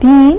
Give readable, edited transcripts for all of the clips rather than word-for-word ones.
3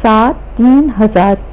3,000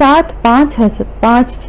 5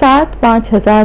5,000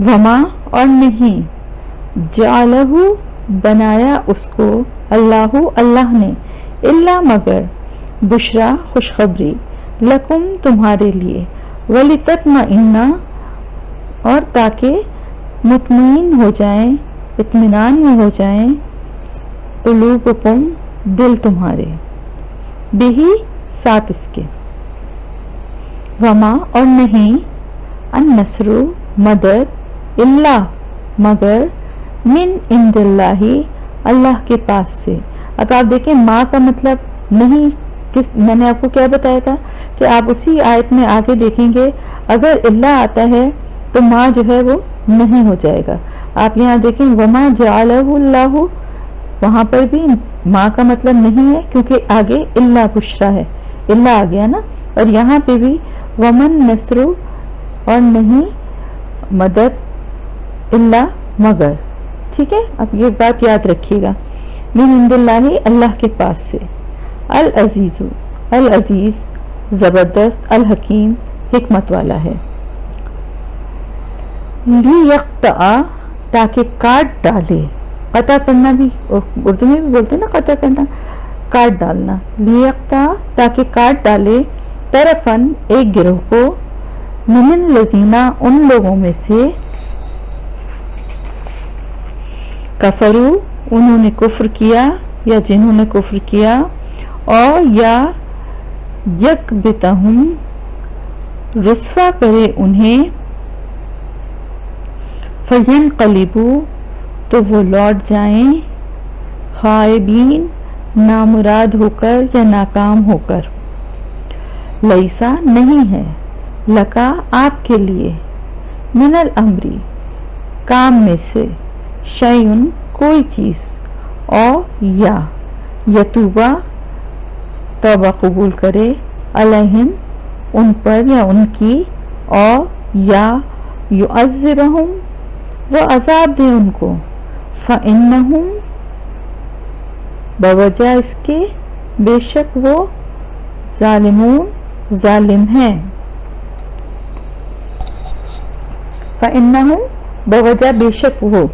وما اور نہیں، جعلہ بنایا اس کو، اللہ نے، الا مگر، بشرا خوشخبری، لکم تمہارے لیے، ولتطمئن اور تاکہ مطمئن ہو جائیں، اطمینان میں ہو جائیں، قلوبکم دل تمہارے، بہی ساتھ اس کے، وما اور نہیں، النصر مدد، الا مگر، من عند اللہ اللہ کے پاس سے۔ اب آپ دیکھیں ما کا مطلب نہیں، میں نے آپ کو کیا بتایا تھا کہ آپ اسی آیت میں آگے دیکھیں گے اگر اللہ آتا ہے تو ما جو ہے وہ نہیں ہو جائے گا۔ آپ یہاں دیکھیں وما جعلہ اللہ، وہاں پر بھی ما کا مطلب نہیں ہے کیونکہ آگے اللہ بشرا ہے، اللہ آ گیا نا، اور یہاں پہ بھی ومن نصر اور نہیں مدد، اللہ مگر، ٹھیک ہے۔ اب یہ بات یاد رکھیے گا، من عند اللہ اللہ کے پاس سے، العزیز العزیز زبردست، الحکیم حکمت والا ہے، لیقطع تاکہ کاٹ ڈالے، قطع کرنا بھی اردو میں بھی بولتے ہیں نا، قطع کرنا کاٹ ڈالنا، لیقطع تاکہ کاٹ ڈالے، طرفن ایک گروہ کو، من الذین ان لوگوں میں سے، کفروا انہوں نے کفر کیا یا جنہوں نے کفر کیا، اور یا یکبتہم رسوا کرے انہیں، فینقلبوا تو وہ لوٹ جائیں، خائبین نامراد ہو کر یا ناکام ہو کر، لیسا نہیں ہے، لکا آپ کے لیے، من الامری کام میں سے، شیئن کوئی چیز، اور یا یتوبہ توبہ قبول کرے، علیہم ان پر یا ان کی، اور یا یعذبہم وہ عذاب دے ان کو، فإنہم بوجہ اس کے بے شک وہ، ظالمون ظالم ہیں، فإنہم بوجہ بے شک وہ،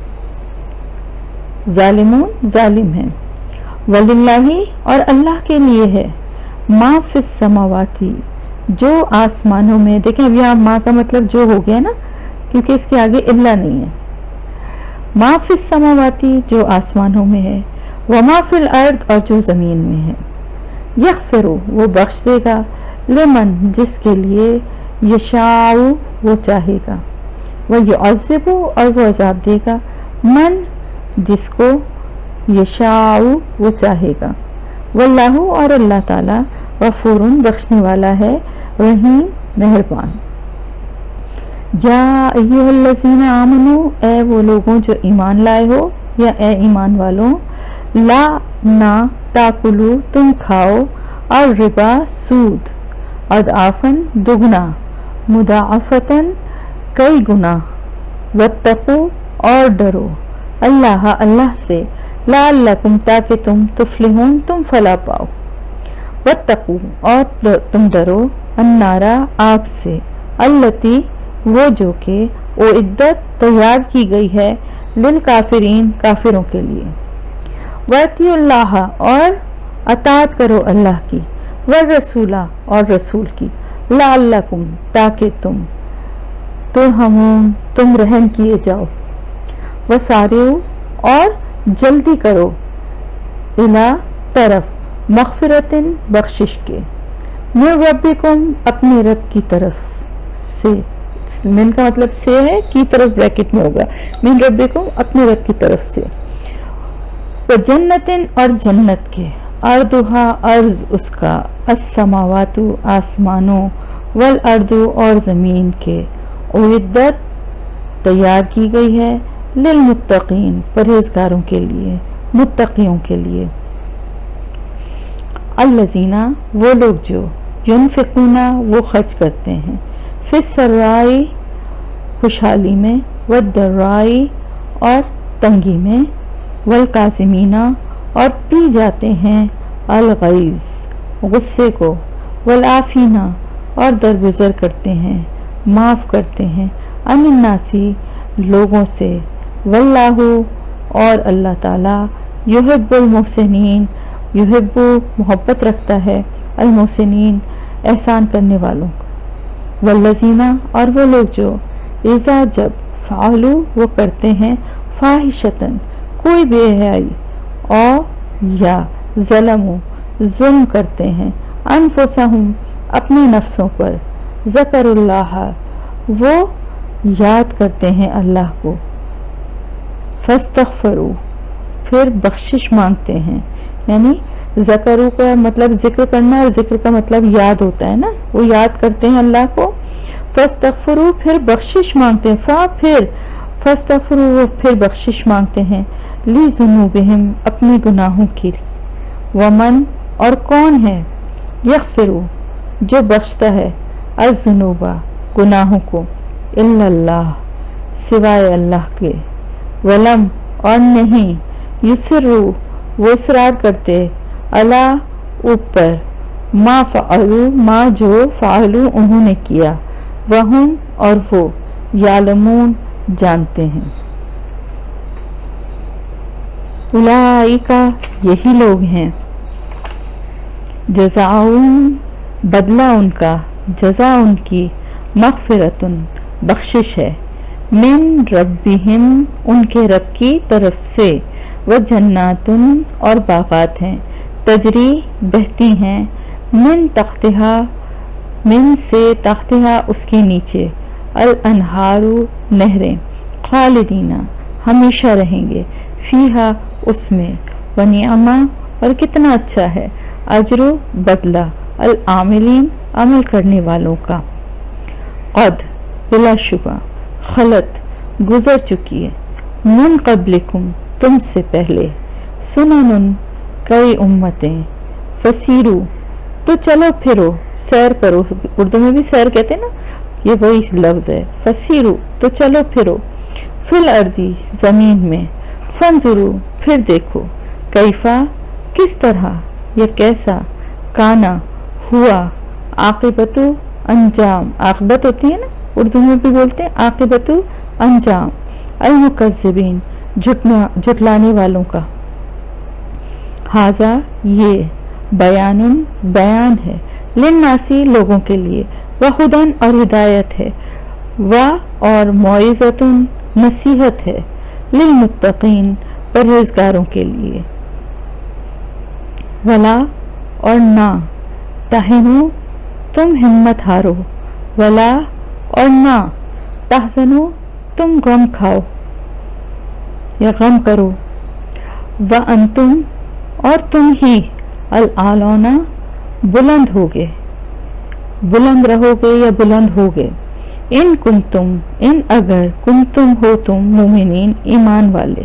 ظالمون ظالم ہیں، وللہ اور اللہ کے لیے ہے، ما فی السماواتی جو آسمانوں میں، دیکھیں اب یہاں ما کا مطلب جو ہو گیا نا کیونکہ اس کے آگے الا نہیں ہے، ما فی السماواتی جو آسمانوں میں ہے، وما فی الارض اور جو زمین میں ہے، یغفر وہ بخش دے گا، لمن جس کے لیے، یشاء وہ چاہے گا، ویعذب اور وہ عذاب دے گا، من جس کو، یشاء وہ چاہے گا، واللہ اور اللہ تعالی، غفور بخشنے والا ہے، رحیم مہربان۔ یا ایھا الذین آمنوا اے وہ لوگوں جو ایمان لائے ہو، یا اے ایمان والوں، لا نہ تاکلو تم کھاؤ، اور ربا سود، اضعافاً دگنا، مضاعفتاً کئی گنا، واتقوا اور ڈرو، اللہ اللہ سے، لعلکم تاکہ تم تفلحون تم فلاح پاؤ، واتقوا اور تم ڈرو، النارا آگ سے، التی وہ جو کہ اعدت تیار کی گئی ہے، للکافرین کافروں کے لیے، واطیعوا اللہ اور اطاعت کرو اللہ کی، والرسول اور رسول کی، لعلکم تاکہ تم ترحمون تم رحم کیے جاؤ، وسارعوا اور جلدی کرو، الی طرف، مغفرۃ بخشش کے، من ربکم اپنے رب کی طرف سے، من کا مطلب سے ہے، کی طرف بریکٹ میں ہوگا، من ربکم اپنے رب کی طرف سے، وجنت اور جنت کے، ارضھا عرض اس کا، السماوات آسمانوں، والارض اور زمین کے، اعدت تیار کی گئی ہے، للمتقین پرہیزگاروں کے لیے، متقیوں کے لیے، الذین وہ لوگ جو، ینفقون وہ خرچ کرتے ہیں، فی السراء خوشحالی میں، والضراء اور تنگی میں، والکاظمین اور پی جاتے ہیں، الغیظ غصے کو، والعافین اور درگزر کرتے ہیں، معاف کرتے ہیں، عن الناس لوگوں سے، واللہ اور اللہ تعالیٰ یحب المحسنین یحب محبت رکھتا ہے المحسنین احسان کرنے والوں کو، والذین اور وہ لوگ جو اذا جب فعلوا وہ کرتے ہیں فاحشتن کوئی بے حیائی اور یا ظلموا ظلم کرتے ہیں انفسہم اپنے نفسوں پر، ذکر اللہ وہ یاد کرتے ہیں اللہ کو، فاستغفروا پھر بخشش مانگتے ہیں، یعنی ذکروا کا مطلب ذکر کرنا اور ذکر کا مطلب یاد ہوتا ہے نا، وہ یاد کرتے ہیں اللہ کو، فاستغفروا پھر بخشش مانگتے ہیں، فاستغفروا وہ پھر بخشش مانگتے ہیں لذنوبہم اپنے گناہوں کی، ومن اور کون ہے یغفروا جو بخشتا ہے الذنوب گناہوں کو، الا اللہ سوائے اللہ کے، ولم اور نہیں یسروا وہ اصرار کرتے اللہ اوپر ما فعلوا ما جو فعلوا انہوں نے کیا، وہم اور وہ یعلمون جانتے ہیں، اولئک یہی لوگ ہیں، جزاؤن بدلہ ان کا، جزا ان کی، مغفرتن بخشش ہے، من ربہم ان کے رب کی طرف سے، وجناتن اور باغات ہیں، تجری بہتی ہیں، من تحتہا من سے تحتہا اس کے نیچے، الانہار نہریں، خالدین ہمیشہ رہیں گے، فیہا اس میں، ونعما اور کتنا اچھا ہے، اجر بدلہ، العاملین عمل کرنے والوں کا، قد بلا شبہ، خلط گزر چکی ہے، من قبلکم تم سے پہلے، سنن کئی امتیں، فسیرو تو چلو پھرو سیر کرو، اردو میں بھی سیر کہتے ہیں نا، یہ وہی لفظ ہے، فسیرو تو چلو پھرو، فی الارض زمین میں، فانظرو پھر دیکھو، کیفا کس طرح یا کیسا، کانا ہوا، عاقبت انجام، عاقبت ہوتی ہے نا اردو میں بھی بولتے ہیں عاقبت انجام، المکذبین جھٹلانے والوں کا، ھذا یہ بیان بیان ہے، للناسی لوگوں کے لیے، وہدن اور ہدایت ہے، اور موعظۃ نصیحت ہے، للمتقین پرہیزگاروں کے لیے، ولا اور نہ، تہنو تم ہمت ہارو، ولا اور نہ، تحزنو تم غم کھاؤ یا غم کرو، وانتم اور تم ہی الاعلون بلند ہوگے، بلند رہو گے یا بلند ہوگے، ان کنتم ان اگر کنتم ہو تم مومنین ایمان والے۔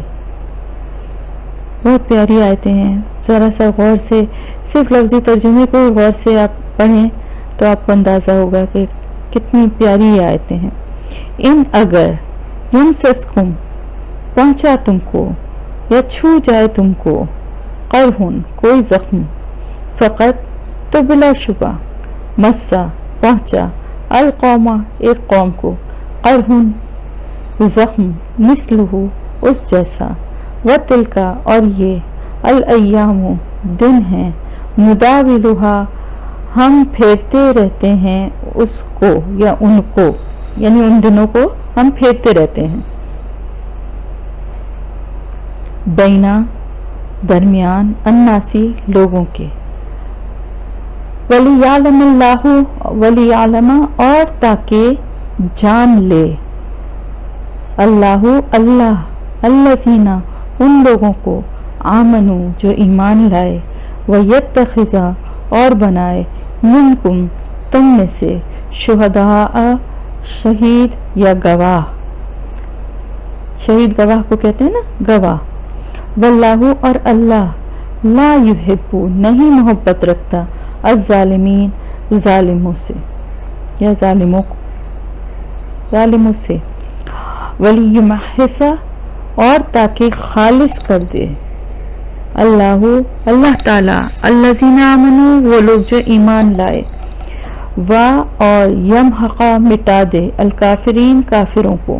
بہت پیاری آیتیں ہیں، ذرا سا غور سے صرف لفظی ترجمے کو غور سے آپ پڑھیں تو آپ کو اندازہ ہوگا کہ کتنی پیاری یہ آیتیں ہیں۔ ان اگر یمسسکم پہنچا تم کو یا چھو جائے تم کو، قرحن کوئی زخم، فقط تو بلا شبہ، مسا پہنچا، القوما ایک قوم کو، قرحن زخم، مثلہ اس جیسا، وتلکا اور یہ، الایام دن ہیں، نداولھا ہم پھیرتے رہتے ہیں اس کو یا ان کو، یعنی ان دنوں کو ہم پھیرتے رہتے ہیں، بینا درمیان، الناسی لوگوں کے، ولیعلم اللہ ولیعلم اور تاکہ جان لے، اللہ اللہ الذین ان لوگوں کو، آمنو جو ایمان لائے، ویتخذ اور بنائے، منکم تم میں سے، شہداء شہید یا گواہ، شہید گواہ کو کہتے ہیں نا گواہ، واللہ اور اللہ، لا یحب نہیں محبت رکھتا، الظالمین ظالموں سے یا ظالموں کو، ظالموں سے، ولیمحص اور تاکہ خالص کر دے، اللہ تعالی، الذین آمنوا وہ لوگ جو ایمان لائے، اور یمحق مٹا دے، الکافرین کافروں کو،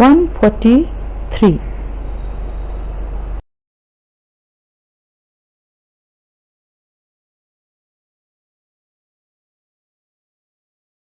143।